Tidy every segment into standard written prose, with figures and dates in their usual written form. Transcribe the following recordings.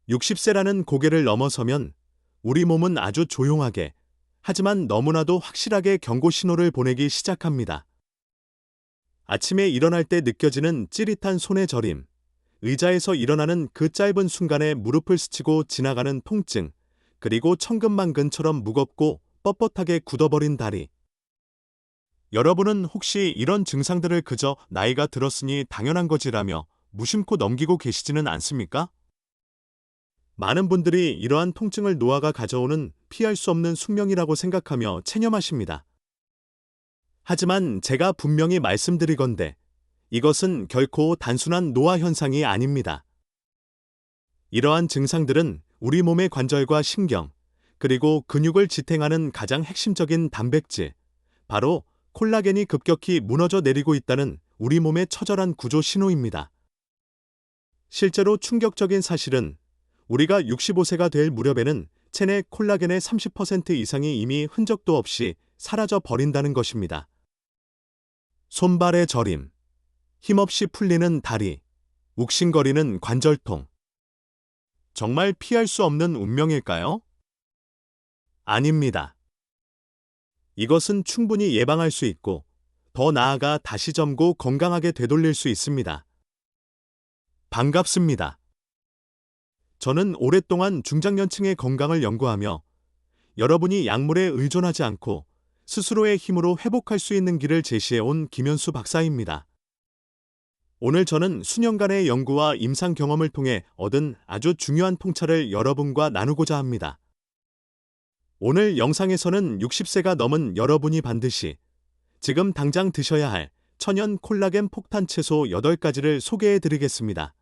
60세라는 고개를 넘어서면 우리 몸은 아주 조용하게, 하지만 너무나도 확실하게 경고 신호를 보내기 시작합니다. 아침에 일어날 때 느껴지는 찌릿한 손의 저림, 의자에서 일어나는 그 짧은 순간에 무릎을 스치고 지나가는 통증, 그리고 천근만근처럼 무겁고 뻣뻣하게 굳어버린 다리. 여러분은 혹시 이런 증상들을 그저 나이가 들었으니 당연한 거지라며 무심코 넘기고 계시지는 않습니까? 많은 분들이 이러한 통증을 노화가 가져오는 피할 수 없는 숙명이라고 생각하며 체념하십니다. 하지만 제가 분명히 말씀드리건대 이것은 결코 단순한 노화 현상이 아닙니다. 이러한 증상들은 우리 몸의 관절과 신경, 그리고 근육을 지탱하는 가장 핵심적인 단백질, 바로 콜라겐이 급격히 무너져 내리고 있다는 우리 몸의 처절한 구조 신호입니다. 실제로 충격적인 사실은 우리가 65세가 될 무렵에는 체내 콜라겐의 30% 이상이 이미 흔적도 없이 사라져 버린다는 것입니다. 손발의 저림, 힘없이 풀리는 다리, 욱신거리는 관절통. 정말 피할 수 없는 운명일까요? 아닙니다. 이것은 충분히 예방할 수 있고, 더 나아가 다시 젊고 건강하게 되돌릴 수 있습니다. 반갑습니다. 저는 오랫동안 중장년층의 건강을 연구하며 여러분이 약물에 의존하지 않고 스스로의 힘으로 회복할 수 있는 길을 제시해온 김현수 박사입니다. 오늘 저는 수년간의 연구와 임상 경험을 통해 얻은 아주 중요한 통찰을 여러분과 나누고자 합니다. 오늘 영상에서는 60세가 넘은 여러분이 반드시 지금 당장 드셔야 할 천연 콜라겐 폭탄 채소 8가지를 소개해 드리겠습니다.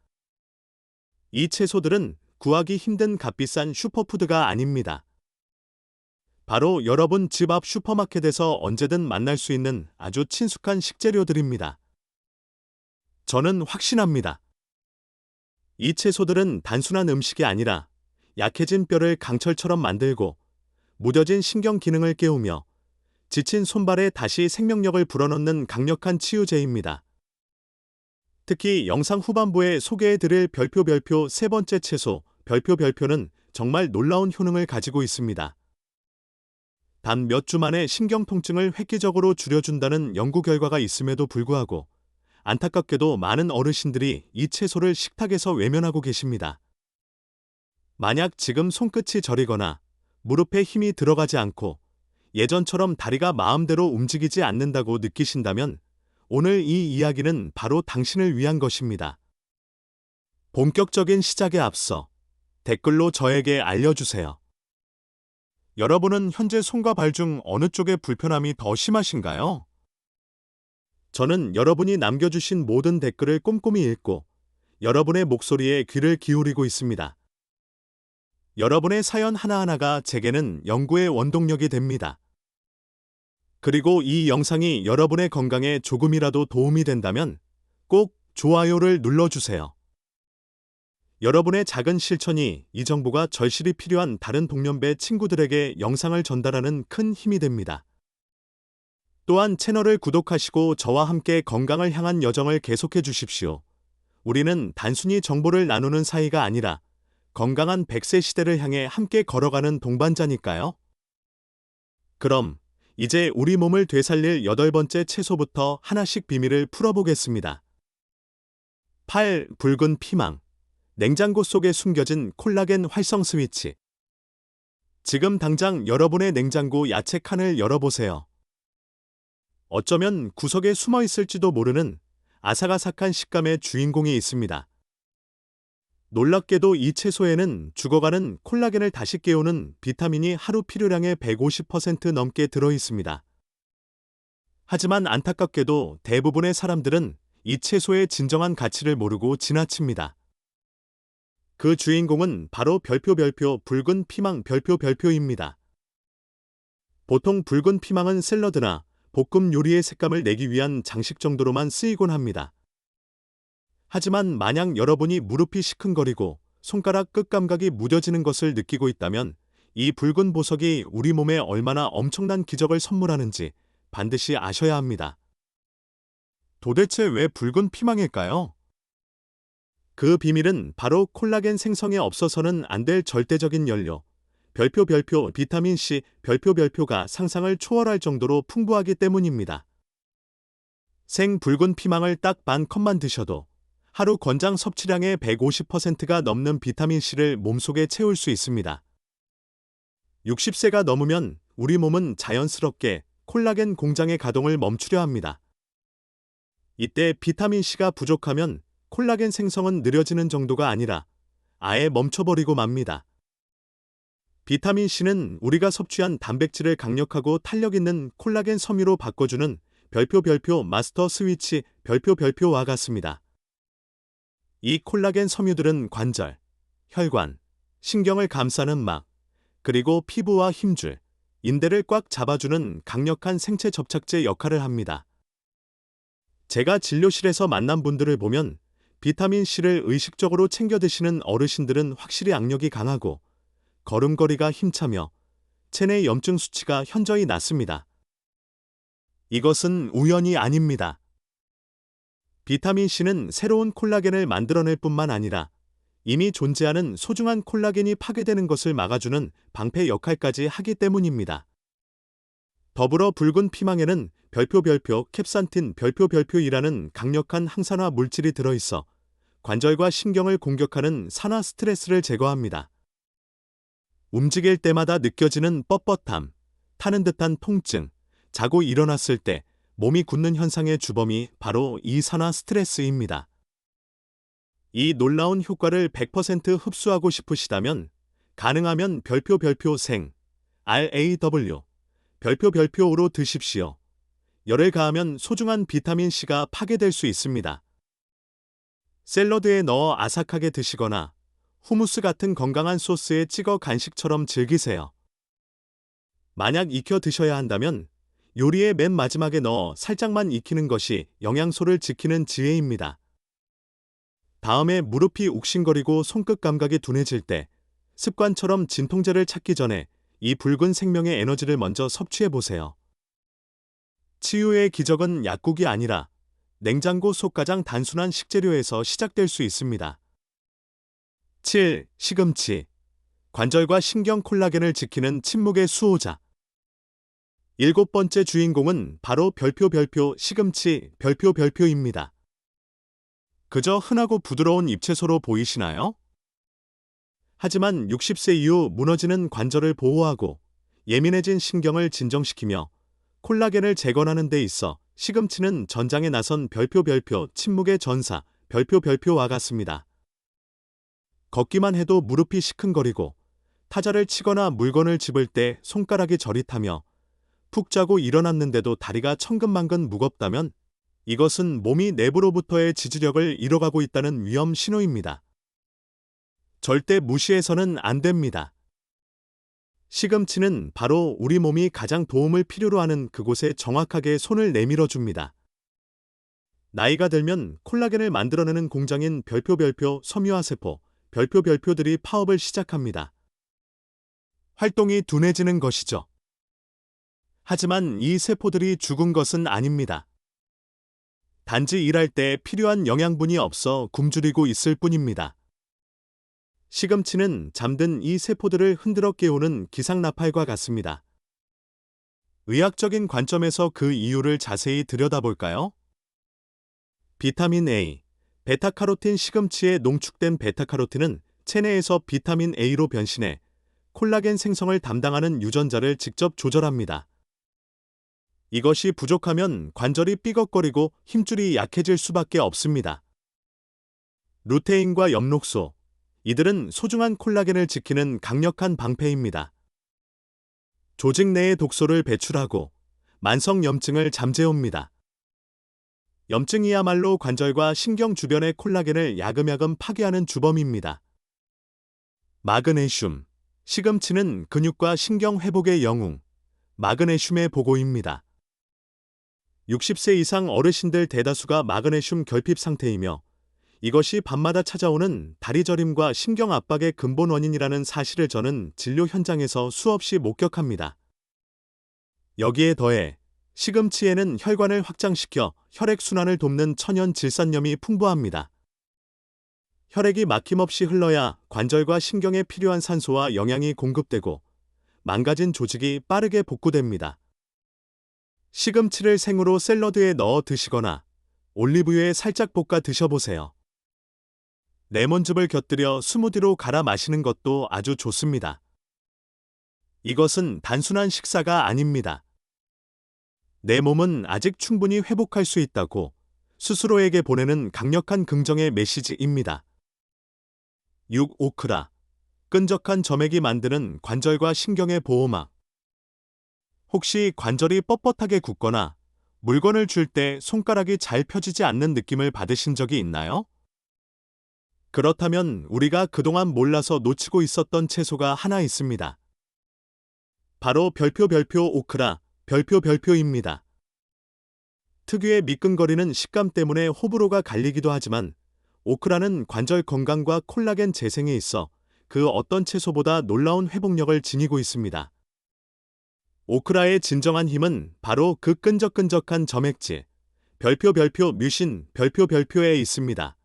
이 채소들은 구하기 힘든 값비싼 슈퍼푸드가 아닙니다. 바로 여러분 집 앞 슈퍼마켓에서 언제든 만날 수 있는 아주 친숙한 식재료들입니다. 저는 확신합니다. 이 채소들은 단순한 음식이 아니라 약해진 뼈를 강철처럼 만들고 무뎌진 신경 기능을 깨우며 지친 손발에 다시 생명력을 불어넣는 강력한 치유제입니다. 특히 영상 후반부에 소개해드릴 별표 세 번째 채소 별표는 정말 놀라운 효능을 가지고 있습니다. 단 몇 주 만에 신경 통증을 획기적으로 줄여준다는 연구 결과가 있음에도 불구하고 안타깝게도 많은 어르신들이 이 채소를 식탁에서 외면하고 계십니다. 만약 지금 손끝이 저리거나 무릎에 힘이 들어가지 않고 예전처럼 다리가 마음대로 움직이지 않는다고 느끼신다면 오늘 이 이야기는 바로 당신을 위한 것입니다. 본격적인 시작에 앞서 댓글로 저에게 알려주세요. 여러분은 현재 손과 발 중 어느 쪽의 불편함이 더 심하신가요? 저는 여러분이 남겨주신 모든 댓글을 꼼꼼히 읽고 여러분의 목소리에 귀를 기울이고 있습니다. 여러분의 사연 하나하나가 제게는 연구의 원동력이 됩니다. 그리고 이 영상이 여러분의 건강에 조금이라도 도움이 된다면 꼭 좋아요를 눌러주세요. 여러분의 작은 실천이 이 정보가 절실히 필요한 다른 동년배 친구들에게 영상을 전달하는 큰 힘이 됩니다. 또한 채널을 구독하시고 저와 함께 건강을 향한 여정을 계속해 주십시오. 우리는 단순히 정보를 나누는 사이가 아니라 건강한 100세 시대를 향해 함께 걸어가는 동반자니까요. 그럼 이제 우리 몸을 되살릴 8번째 채소부터 하나씩 비밀을 풀어보겠습니다. 붉은 피망. 냉장고 속에 숨겨진 콜라겐 활성 스위치. 지금 당장 여러분의 냉장고 야채 칸을 열어보세요. 어쩌면 구석에 숨어 있을지도 모르는 아삭아삭한 식감의 주인공이 있습니다. 놀랍게도 이 채소에는 죽어가는 콜라겐을 다시 깨우는 비타민이 하루 필요량의 150% 넘게 들어있습니다. 하지만 안타깝게도 대부분의 사람들은 이 채소의 진정한 가치를 모르고 지나칩니다. 그 주인공은 바로 붉은 피망 별표입니다. 보통 붉은 피망은 샐러드나 볶음 요리의 색감을 내기 위한 장식 정도로만 쓰이곤 합니다. 하지만 만약 여러분이 무릎이 시큰거리고 손가락 끝 감각이 무뎌지는 것을 느끼고 있다면 이 붉은 보석이 우리 몸에 얼마나 엄청난 기적을 선물하는지 반드시 아셔야 합니다. 도대체 왜 붉은 피망일까요? 그 비밀은 바로 콜라겐 생성에 없어서는 안 될 절대적인 연료, 비타민 C, 별표가 상상을 초월할 정도로 풍부하기 때문입니다. 생 붉은 피망을 딱 반 컵만 드셔도 하루 권장 섭취량의 150%가 넘는 비타민C를 몸속에 채울 수 있습니다. 60세가 넘으면 우리 몸은 자연스럽게 콜라겐 공장의 가동을 멈추려 합니다. 이때 비타민C가 부족하면 콜라겐 생성은 느려지는 정도가 아니라 아예 멈춰버리고 맙니다. 비타민C는 우리가 섭취한 단백질을 강력하고 탄력 있는 콜라겐 섬유로 바꿔주는 마스터 스위치 별표와 같습니다. 이 콜라겐 섬유들은 관절, 혈관, 신경을 감싸는 막, 그리고 피부와 힘줄, 인대를 꽉 잡아주는 강력한 생체 접착제 역할을 합니다. 제가 진료실에서 만난 분들을 보면 비타민C를 의식적으로 챙겨 드시는 어르신들은 확실히 악력이 강하고 걸음걸이가 힘차며 체내 염증 수치가 현저히 낮습니다. 이것은 우연이 아닙니다. 비타민C는 새로운 콜라겐을 만들어낼 뿐만 아니라 이미 존재하는 소중한 콜라겐이 파괴되는 것을 막아주는 방패 역할까지 하기 때문입니다. 더불어 붉은 피망에는 캡산틴 이라는 강력한 항산화 물질이 들어있어 관절과 신경을 공격하는 산화 스트레스를 제거합니다. 움직일 때마다 느껴지는 뻣뻣함, 타는 듯한 통증, 자고 일어났을 때 몸이 굳는 현상의 주범이 바로 이 산화 스트레스입니다. 이 놀라운 효과를 100% 흡수하고 싶으시다면 가능하면 생, RAW, 별표로 드십시오. 열을 가하면 소중한 비타민C가 파괴될 수 있습니다. 샐러드에 넣어 아삭하게 드시거나 후무스 같은 건강한 소스에 찍어 간식처럼 즐기세요. 만약 익혀 드셔야 한다면 요리의 맨 마지막에 넣어 살짝만 익히는 것이 영양소를 지키는 지혜입니다. 다음에 무릎이 욱신거리고 손끝 감각이 둔해질 때 습관처럼 진통제를 찾기 전에 이 붉은 생명의 에너지를 먼저 섭취해보세요. 치유의 기적은 약국이 아니라 냉장고 속 가장 단순한 식재료에서 시작될 수 있습니다. 7. 시금치. 관절과 신경 콜라겐을 지키는 침묵의 수호자. 7번째 주인공은 바로 시금치 별표입니다. 그저 흔하고 부드러운 잎채소로 보이시나요? 하지만 60세 이후 무너지는 관절을 보호하고 예민해진 신경을 진정시키며 콜라겐을 재건하는 데 있어 시금치는 전장에 나선 침묵의 전사 별표와 같습니다. 걷기만 해도 무릎이 시큰거리고 타자를 치거나 물건을 집을 때 손가락이 저릿하며 푹 자고 일어났는데도 다리가 천근만근 무겁다면 이것은 몸이 내부로부터의 지지력을 잃어가고 있다는 위험 신호입니다. 절대 무시해서는 안 됩니다. 시금치는 바로 우리 몸이 가장 도움을 필요로 하는 그곳에 정확하게 손을 내밀어 줍니다. 나이가 들면 콜라겐을 만들어내는 공장인 섬유화세포, 별표들이 파업을 시작합니다. 활동이 둔해지는 것이죠. 하지만 이 세포들이 죽은 것은 아닙니다. 단지 일할 때 필요한 영양분이 없어 굶주리고 있을 뿐입니다. 시금치는 잠든 이 세포들을 흔들어 깨우는 기상나팔과 같습니다. 의학적인 관점에서 그 이유를 자세히 들여다볼까요? 비타민 A, 베타카로틴. 시금치에 농축된 베타카로틴은 체내에서 비타민 A로 변신해 콜라겐 생성을 담당하는 유전자를 직접 조절합니다. 이것이 부족하면 관절이 삐걱거리고 힘줄이 약해질 수밖에 없습니다. 루테인과 엽록소, 이들은 소중한 콜라겐을 지키는 강력한 방패입니다. 조직 내의 독소를 배출하고 만성 염증을 잠재웁니다. 염증이야말로 관절과 신경 주변의 콜라겐을 야금야금 파괴하는 주범입니다. 마그네슘. 시금치는 근육과 신경 회복의 영웅, 마그네슘의 보고입니다. 60세 이상 어르신들 대다수가 마그네슘 결핍 상태이며 이것이 밤마다 찾아오는 다리 저림과 신경 압박의 근본 원인이라는 사실을 저는 진료 현장에서 수없이 목격합니다. 여기에 더해 시금치에는 혈관을 확장시켜 혈액순환을 돕는 천연 질산염이 풍부합니다. 혈액이 막힘없이 흘러야 관절과 신경에 필요한 산소와 영양이 공급되고 망가진 조직이 빠르게 복구됩니다. 시금치를 생으로 샐러드에 넣어 드시거나 올리브유에 살짝 볶아 드셔보세요. 레몬즙을 곁들여 스무디로 갈아 마시는 것도 아주 좋습니다. 이것은 단순한 식사가 아닙니다. 내 몸은 아직 충분히 회복할 수 있다고 스스로에게 보내는 강력한 긍정의 메시지입니다. 6. 오크라. 끈적한 점액이 만드는 관절과 신경의 보호막. 혹시 관절이 뻣뻣하게 굳거나 물건을 쥘 때 손가락이 잘 펴지지 않는 느낌을 받으신 적이 있나요? 그렇다면 우리가 그동안 몰라서 놓치고 있었던 채소가 하나 있습니다. 바로 별표 오크라, 별표입니다. 특유의 미끈거리는 식감 때문에 호불호가 갈리기도 하지만 오크라는 관절 건강과 콜라겐 재생에 있어 그 어떤 채소보다 놀라운 회복력을 지니고 있습니다. 오크라의 진정한 힘은 바로 그 끈적끈적한 점액질, 별표 뮤신, 별표에 있습니다.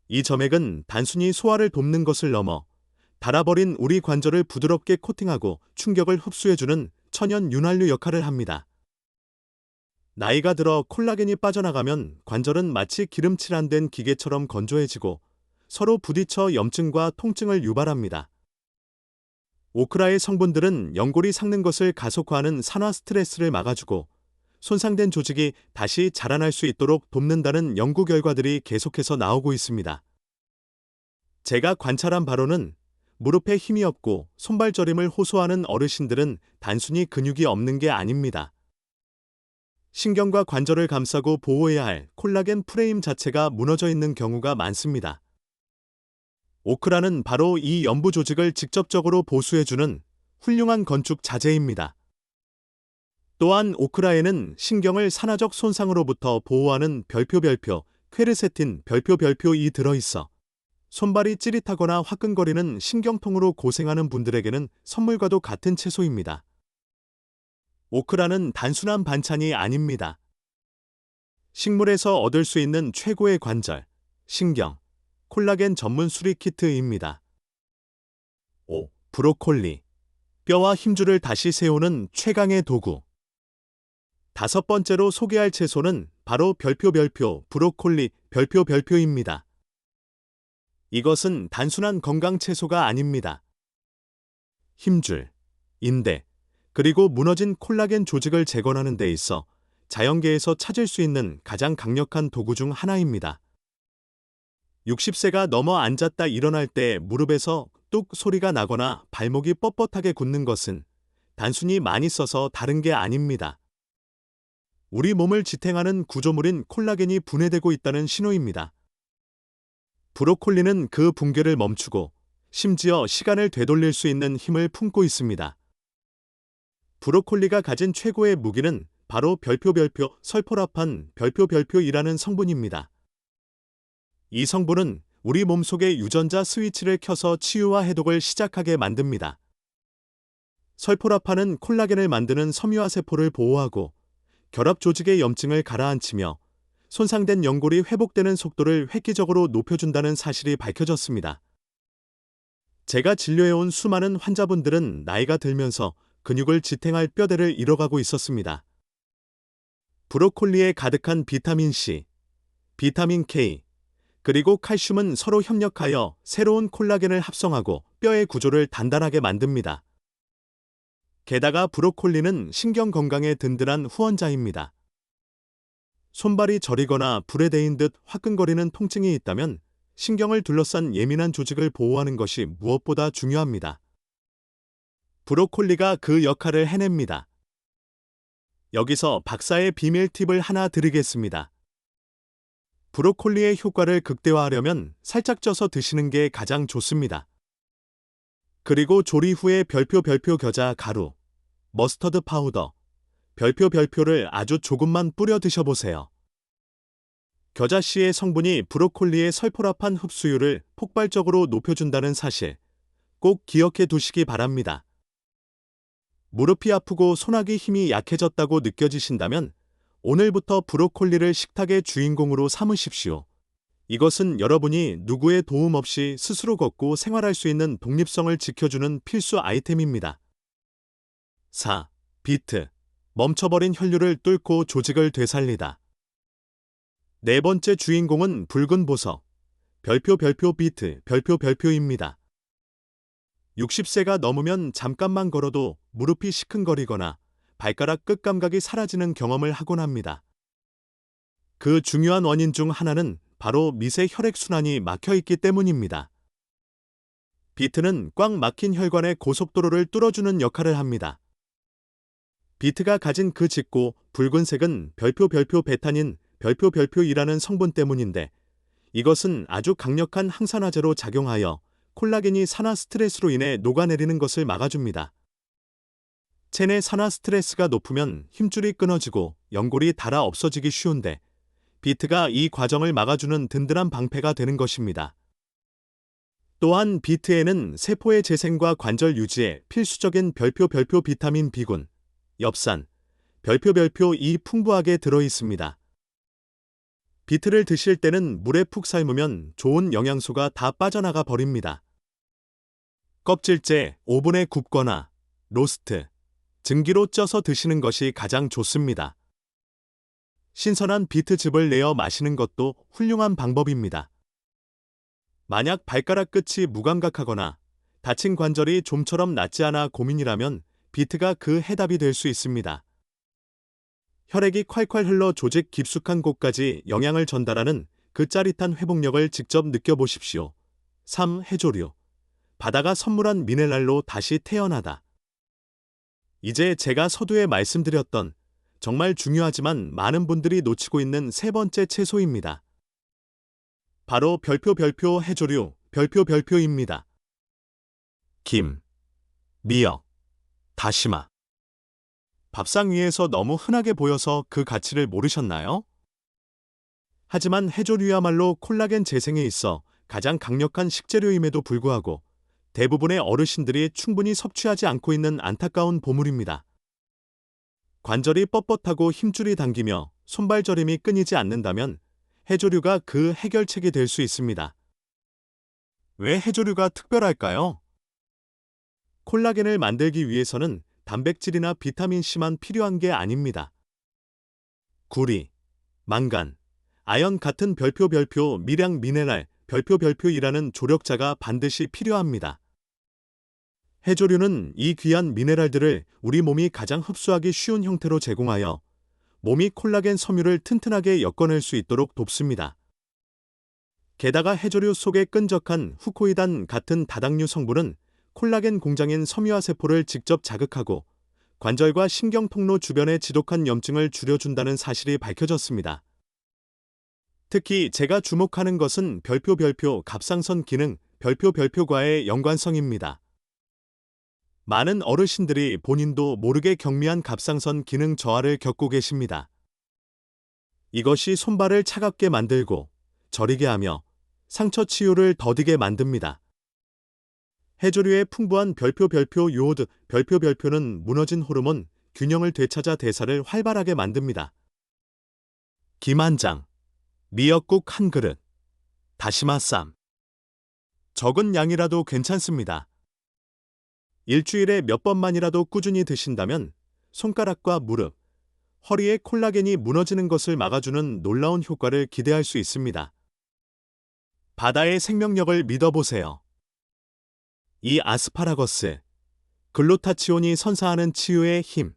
이 점액은 단순히 소화를 돕는 것을 넘어 닳아버린 우리 관절을 부드럽게 코팅하고 충격을 흡수해주는 천연 윤활유 역할을 합니다. 나이가 들어 콜라겐이 빠져나가면 관절은 마치 기름칠 안 된 기계처럼 건조해지고 서로 부딪혀 염증과 통증을 유발합니다. 오크라의 성분들은 연골이 삭는 것을 가속화하는 산화 스트레스를 막아주고 손상된 조직이 다시 자라날 수 있도록 돕는다는 연구 결과들이 계속해서 나오고 있습니다. 제가 관찰한 바로는 무릎에 힘이 없고 손발 저림을 호소하는 어르신들은 단순히 근육이 없는 게 아닙니다. 신경과 관절을 감싸고 보호해야 할 콜라겐 프레임 자체가 무너져 있는 경우가 많습니다. 오크라는 바로 이 연부 조직을 직접적으로 보수해주는 훌륭한 건축 자재입니다. 또한 오크라에는 신경을 산화적 손상으로부터 보호하는 별표, 퀘르세틴, 별표이 들어있어 손발이 찌릿하거나 화끈거리는 신경통으로 고생하는 분들에게는 선물과도 같은 채소입니다. 오크라는 단순한 반찬이 아닙니다. 식물에서 얻을 수 있는 최고의 관절, 신경, 콜라겐 전문 수리 키트입니다. 5. 브로콜리. 뼈와 힘줄을 다시 세우는 최강의 도구. 5번째로 소개할 채소는 바로 별표, 브로콜리, 별표입니다. 이것은 단순한 건강 채소가 아닙니다. 힘줄, 인대, 그리고 무너진 콜라겐 조직을 재건하는 데 있어 자연계에서 찾을 수 있는 가장 강력한 도구 중 하나입니다. 60세가 넘어 앉았다 일어날 때 무릎에서 뚝 소리가 나거나 발목이 뻣뻣하게 굳는 것은 단순히 많이 써서 다른 게 아닙니다. 우리 몸을 지탱하는 구조물인 콜라겐이 분해되고 있다는 신호입니다. 브로콜리는 그 붕괴를 멈추고 심지어 시간을 되돌릴 수 있는 힘을 품고 있습니다. 브로콜리가 가진 최고의 무기는 바로 별표, 설포라판, 별표이라는 성분입니다. 이 성분은 우리 몸속의 유전자 스위치를 켜서 치유와 해독을 시작하게 만듭니다. 설포라판은 콜라겐을 만드는 섬유화 세포를 보호하고 결합 조직의 염증을 가라앉히며 손상된 연골이 회복되는 속도를 획기적으로 높여준다는 사실이 밝혀졌습니다. 제가 진료해온 수많은 환자분들은 나이가 들면서 근육을 지탱할 뼈대를 잃어가고 있었습니다. 브로콜리에 가득한 비타민C, 비타민 K, 그리고 칼슘은 서로 협력하여 새로운 콜라겐을 합성하고 뼈의 구조를 단단하게 만듭니다. 게다가 브로콜리는 신경 건강에 든든한 후원자입니다. 손발이 저리거나 불에 데인 듯 화끈거리는 통증이 있다면 신경을 둘러싼 예민한 조직을 보호하는 것이 무엇보다 중요합니다. 브로콜리가 그 역할을 해냅니다. 여기서 박사의 비밀 팁을 하나 드리겠습니다. 브로콜리의 효과를 극대화하려면 살짝 쪄서 드시는 게 가장 좋습니다. 그리고 조리 후에 별표 겨자 가루, 머스터드 파우더, 별표를 아주 조금만 뿌려 드셔보세요. 겨자씨의 성분이 브로콜리의 설포라판 흡수율을 폭발적으로 높여준다는 사실 꼭 기억해 두시기 바랍니다. 무릎이 아프고 손아귀 힘이 약해졌다고 느껴지신다면 오늘부터 브로콜리를 식탁의 주인공으로 삼으십시오. 이것은 여러분이 누구의 도움 없이 스스로 걷고 생활할 수 있는 독립성을 지켜주는 필수 아이템입니다. 4. 비트. 멈춰버린 혈류를 뚫고 조직을 되살리다. 네 번째 주인공은 붉은 보석. 별표 비트, 별표입니다. 60세가 넘으면 잠깐만 걸어도 무릎이 시큰거리거나 발가락 끝 감각이 사라지는 경험을 하곤 합니다. 그 중요한 원인 중 하나는 바로 미세 혈액순환이 막혀있기 때문입니다. 비트는 꽉 막힌 혈관의 고속도로를 뚫어주는 역할을 합니다. 비트가 가진 그 짙고 붉은색은 별표 베타닌, 별표이라는 성분 때문인데 이것은 아주 강력한 항산화제로 작용하여 콜라겐이 산화 스트레스로 인해 녹아내리는 것을 막아줍니다. 체내 산화 스트레스가 높으면 힘줄이 끊어지고 연골이 닳아 없어지기 쉬운데 비트가 이 과정을 막아주는 든든한 방패가 되는 것입니다. 또한 비트에는 세포의 재생과 관절 유지에 필수적인 별표 비타민 B군, 엽산, 별표 이 풍부하게 들어있습니다. 비트를 드실 때는 물에 푹 삶으면 좋은 영양소가 다 빠져나가 버립니다. 껍질째 오븐에 굽거나 로스트, 증기로 쪄서 드시는 것이 가장 좋습니다. 신선한 비트즙을 내어 마시는 것도 훌륭한 방법입니다. 만약 발가락 끝이 무감각하거나 다친 관절이 좀처럼 낫지 않아 고민이라면 비트가 그 해답이 될 수 있습니다. 혈액이 콸콸 흘러 조직 깊숙한 곳까지 영양을 전달하는 그 짜릿한 회복력을 직접 느껴보십시오. 3. 해조류. 바다가 선물한 미네랄로 다시 태어나다. 이제 제가 서두에 말씀드렸던 정말 중요하지만 많은 분들이 놓치고 있는 세 번째 채소입니다. 바로 별표 해조류, 별표입니다. 김, 미역, 다시마. 밥상 위에서 너무 흔하게 보여서 그 가치를 모르셨나요? 하지만 해조류야말로 콜라겐 재생에 있어 가장 강력한 식재료임에도 불구하고 대부분의 어르신들이 충분히 섭취하지 않고 있는 안타까운 보물입니다. 관절이 뻣뻣하고 힘줄이 당기며 손발 저림이 끊이지 않는다면 해조류가 그 해결책이 될 수 있습니다. 왜 해조류가 특별할까요? 콜라겐을 만들기 위해서는 단백질이나 비타민C만 필요한 게 아닙니다. 구리, 망간, 아연 같은 별표 미량 미네랄, 별표이라는 조력자가 반드시 필요합니다. 해조류는 이 귀한 미네랄들을 우리 몸이 가장 흡수하기 쉬운 형태로 제공하여 몸이 콜라겐 섬유를 튼튼하게 엮어낼 수 있도록 돕습니다. 게다가 해조류 속의 끈적한 후코이단 같은 다당류 성분은 콜라겐 공장인 섬유화 세포를 직접 자극하고 관절과 신경통로 주변의 지독한 염증을 줄여준다는 사실이 밝혀졌습니다. 특히 제가 주목하는 것은 별표 갑상선 기능, 별표과의 연관성입니다. 많은 어르신들이 본인도 모르게 경미한 갑상선 기능 저하를 겪고 계십니다. 이것이 손발을 차갑게 만들고 저리게 하며 상처 치유를 더디게 만듭니다. 해조류의 풍부한 별표 요오드, 별표는 무너진 호르몬, 균형을 되찾아 대사를 활발하게 만듭니다. 김 한 장, 미역국 한 그릇, 다시마 쌈. 적은 양이라도 괜찮습니다. 일주일에 몇 번만이라도 꾸준히 드신다면 손가락과 무릎, 허리의 콜라겐이 무너지는 것을 막아주는 놀라운 효과를 기대할 수 있습니다. 바다의 생명력을 믿어보세요. 이 아스파라거스, 글루타치온이 선사하는 치유의 힘.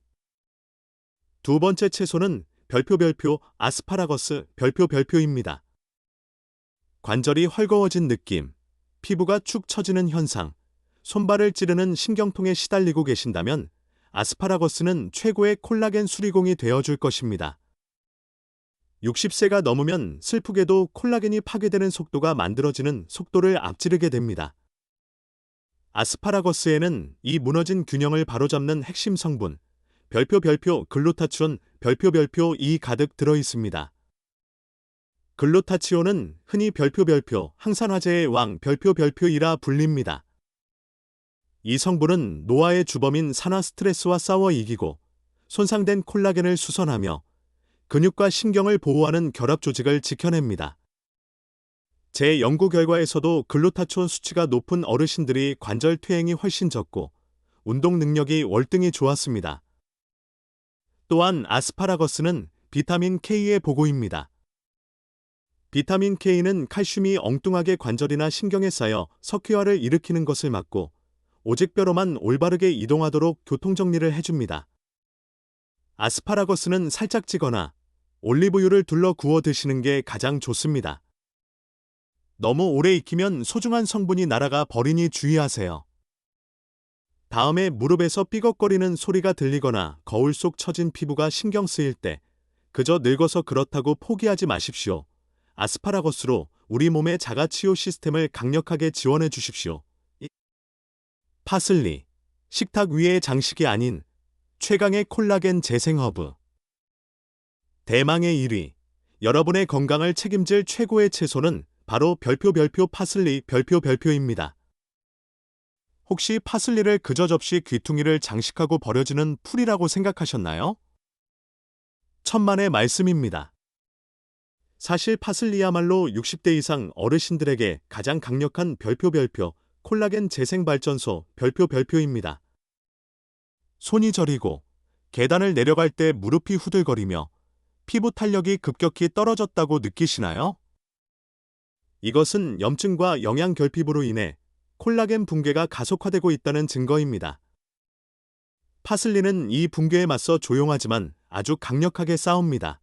두 번째 채소는 별표 아스파라거스, 별표입니다. 관절이 헐거워진 느낌, 피부가 축 처지는 현상, 손발을 찌르는 신경통에 시달리고 계신다면 아스파라거스는 최고의 콜라겐 수리공이 되어줄 것입니다. 60세가 넘으면 슬프게도 콜라겐이 파괴되는 속도가 만들어지는 속도를 앞지르게 됩니다. 아스파라거스에는 이 무너진 균형을 바로잡는 핵심 성분, 별표 글루타치온, 별표 이 가득 들어 있습니다. 글루타치온은 흔히 별표 항산화제의 왕, 별표이라 불립니다. 이 성분은 노화의 주범인 산화 스트레스와 싸워 이기고 손상된 콜라겐을 수선하며 근육과 신경을 보호하는 결합 조직을 지켜냅니다. 제 연구 결과에서도 글루타치온 수치가 높은 어르신들이 관절 퇴행이 훨씬 적고 운동 능력이 월등히 좋았습니다. 또한 아스파라거스는 비타민 K의 보고입니다. 비타민 K는 칼슘이 엉뚱하게 관절이나 신경에 쌓여 석회화를 일으키는 것을 막고 오직 뼈로만 올바르게 이동하도록 교통정리를 해줍니다. 아스파라거스는 살짝 찌거나 올리브유를 둘러 구워 드시는 게 가장 좋습니다. 너무 오래 익히면 소중한 성분이 날아가 버리니 주의하세요. 다음에 무릎에서 삐걱거리는 소리가 들리거나 거울 속 처진 피부가 신경 쓰일 때 그저 늙어서 그렇다고 포기하지 마십시오. 아스파라거스로 우리 몸의 자가치유 시스템을 강력하게 지원해 주십시오. 파슬리, 식탁 위의 장식이 아닌 최강의 콜라겐 재생 허브. 대망의 1위, 여러분의 건강을 책임질 최고의 채소는 바로 별표 파슬리 별표입니다. 혹시 파슬리를 그저 접시 귀퉁이를 장식하고 버려지는 풀이라고 생각하셨나요? 천만의 말씀입니다. 사실 파슬리야말로 60대 이상 어르신들에게 가장 강력한 별표 콜라겐 재생 발전소 별표입니다. 손이 저리고 계단을 내려갈 때 무릎이 후들거리며 피부 탄력이 급격히 떨어졌다고 느끼시나요? 이것은 염증과 영양 결핍으로 인해 콜라겐 붕괴가 가속화되고 있다는 증거입니다. 파슬리는 이 붕괴에 맞서 조용하지만 아주 강력하게 싸웁니다.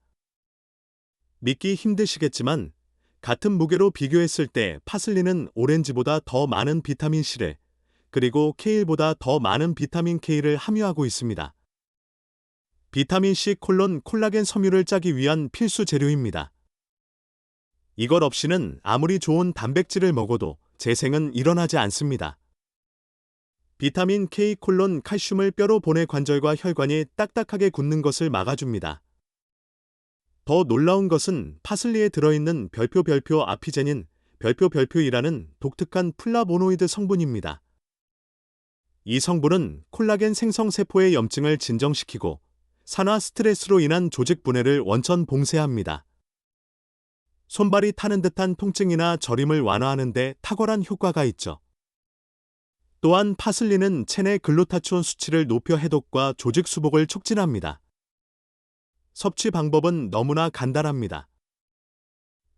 믿기 힘드시겠지만 같은 무게로 비교했을 때 파슬리는 오렌지보다 더 많은 비타민C를 그리고 케일보다 더 많은 비타민 K를 함유하고 있습니다. 비타민C 콜라겐 섬유를 짜기 위한 필수 재료입니다. 이것 없이는 아무리 좋은 단백질을 먹어도 재생은 일어나지 않습니다. 비타민 K 칼슘을 뼈로 보내 관절과 혈관이 딱딱하게 굳는 것을 막아줍니다. 더 놀라운 것은 파슬리에 들어있는 별표 아피제닌 별표이라는 독특한 플라보노이드 성분입니다. 이 성분은 콜라겐 생성 세포의 염증을 진정시키고 산화 스트레스로 인한 조직 분해를 원천 봉쇄합니다. 손발이 타는 듯한 통증이나 저림을 완화하는 데 탁월한 효과가 있죠. 또한 파슬리는 체내 글루타치온 수치를 높여 해독과 조직 수복을 촉진합니다. 섭취 방법은 너무나 간단합니다.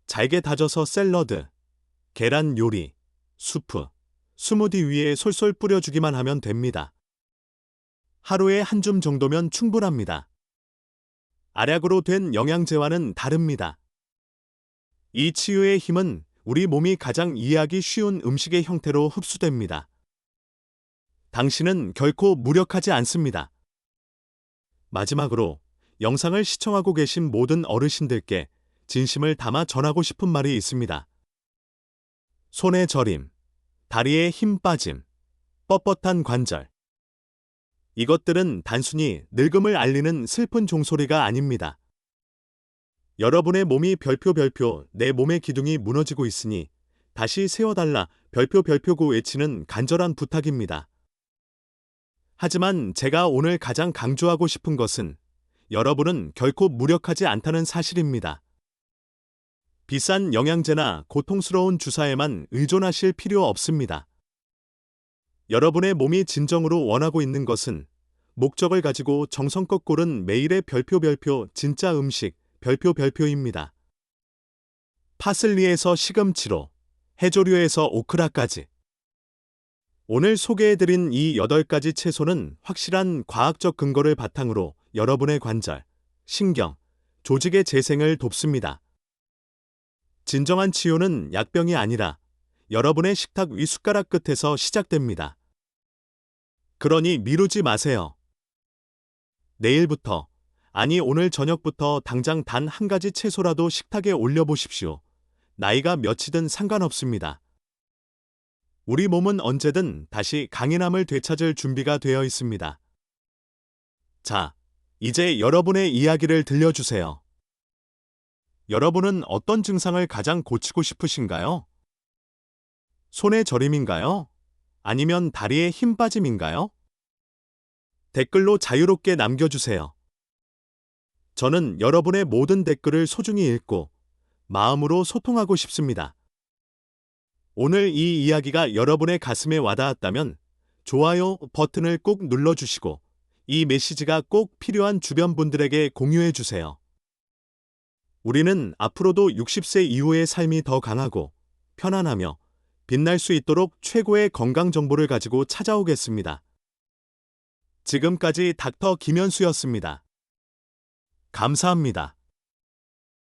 잘게 다져서 샐러드, 계란 요리, 수프, 스무디 위에 솔솔 뿌려주기만 하면 됩니다. 하루에 한 줌 정도면 충분합니다. 알약으로 된 영양제와는 다릅니다. 이 치유의 힘은 우리 몸이 가장 이해하기 쉬운 음식의 형태로 흡수됩니다. 당신은 결코 무력하지 않습니다. 마지막으로 영상을 시청하고 계신 모든 어르신들께 진심을 담아 전하고 싶은 말이 있습니다. 손의 저림, 다리에 힘 빠짐, 뻣뻣한 관절. 이것들은 단순히 늙음을 알리는 슬픈 종소리가 아닙니다. 여러분의 몸이 내 몸의 기둥이 무너지고 있으니 다시 세워달라 별표고 외치는 간절한 부탁입니다. 하지만 제가 오늘 가장 강조하고 싶은 것은 여러분은 결코 무력하지 않다는 사실입니다. 비싼 영양제나 고통스러운 주사에만 의존하실 필요 없습니다. 여러분의 몸이 진정으로 원하고 있는 것은 목적을 가지고 정성껏 고른 매일의 별표 진짜 음식 별표입니다. 파슬리에서 시금치로, 해조류에서 오크라까지. 오늘 소개해드린 이 8가지 채소는 확실한 과학적 근거를 바탕으로 여러분의 관절, 신경, 조직의 재생을 돕습니다. 진정한 치유는 약병이 아니라 여러분의 식탁 위 숟가락 끝에서 시작됩니다. 그러니 미루지 마세요. 내일부터, 아니 오늘 저녁부터 당장 단 한 가지 채소라도 식탁에 올려보십시오. 나이가 몇이든 상관없습니다. 우리 몸은 언제든 다시 강인함을 되찾을 준비가 되어 있습니다. 자, 이제 여러분의 이야기를 들려주세요. 여러분은 어떤 증상을 가장 고치고 싶으신가요? 손의 저림인가요? 아니면 다리에 힘 빠짐인가요? 댓글로 자유롭게 남겨주세요. 저는 여러분의 모든 댓글을 소중히 읽고 마음으로 소통하고 싶습니다. 오늘 이 이야기가 여러분의 가슴에 와닿았다면 좋아요 버튼을 꼭 눌러주시고 이 메시지가 꼭 필요한 주변 분들에게 공유해 주세요. 우리는 앞으로도 60세 이후의 삶이 더 강하고 편안하며 빛날 수 있도록 최고의 건강 정보를 가지고 찾아오겠습니다. 지금까지 닥터 김현수였습니다. 감사합니다.